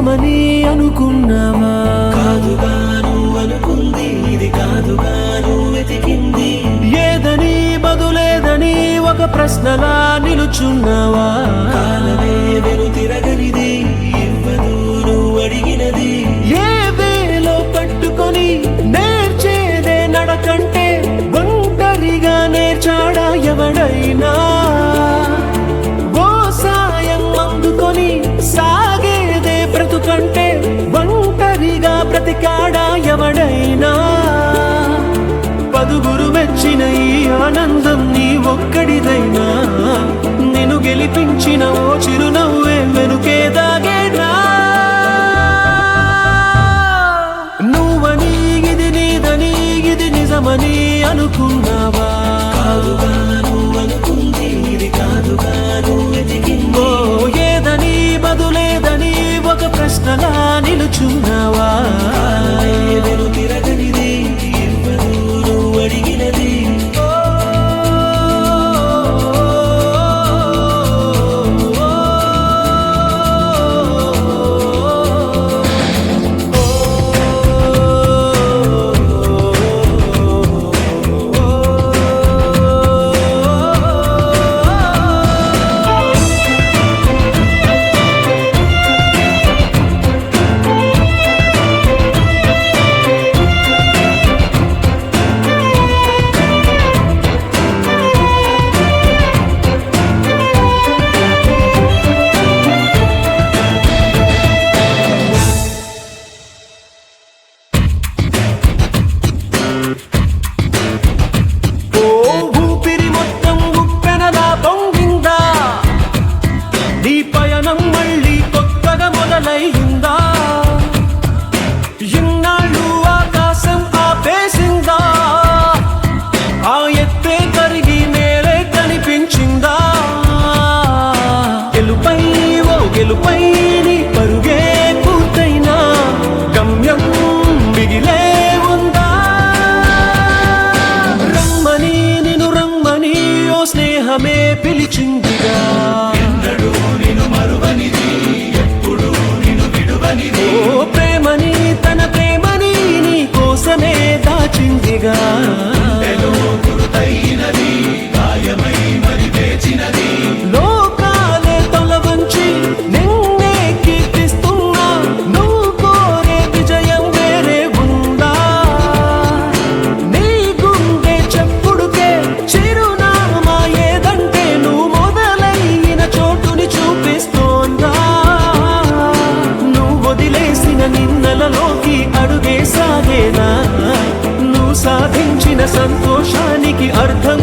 నిజమని అనుకున్నావా? కాదుగాను అనుకుంది ఇది కాదుగాను వెతికింది. ఏదని బదులేదని ఒక ప్రశ్నలా నిలుచున్నావా? కాలమే వెను తిరగనిది ఇవ్వదు నువ్వు అడిగినది. ఏ వేలో పట్టుకొని నేర్చేదే నడకంటే ఒంటరిగా నేర్చాడా ఎవడైనా? ఓ సాయం అందుకొని సాగేదే బ్రతుకంటే ఒంటరిగా బ్రతికాడా ఎవడైనా? పదుగురు మెచ్చిన ఈ ఆనందం నీ ఒక్కడిదైనా? నిన్ను గెలిపించిన ఓ చిరునవ్వే వెనుకే దాగేనా? నువ్వని ఇది నీదని ఇది నిజమని అనుకున్నావా? కాదుగాను అనుకుంది ఇది కాదుగాను వెతికింది. ఓ ఏదని బదులేదని ఒక ప్రశ్నలా నిలుచున్నావా? కాలమే వెను తిరగనిది ఇవ్వదు నువ్వు అడిగినది. నీ పయనం మళ్ళీ కొత్తగా మొదలైందా? ఇన్నాళ్ళు ఆకాశం ఆపేసిందా? ఆ ఎత్తే కరిగి నేలే కనిపించిందా? గెలుపై ఓ గెలుపై నీ పరుగే పూర్తైనా గమ్యం మిగిలే ఉందా? రమ్మని నిన్ను రమ్మని ఓ స్నేహమే పిలిచిందిగా. ఓ ప్రేమని తన ప్రేమని నీ కోసమే దాచిందిగా. లోకాలే తొలవంచి నిన్నే కీర్తిస్తున్నా నువ్వు కోరే విజయం వేరే ఉందా? నీ గుండె చెప్పుడుకే చిరునామా ఏదంటే నువ్వు మొదలైన చోటుని చూపిస్తోందా? వదిలేసిన నిన్నలలోకి అడుగే సాగేనా? నువ్వు సాధించిన సంతోషానికి అర్థం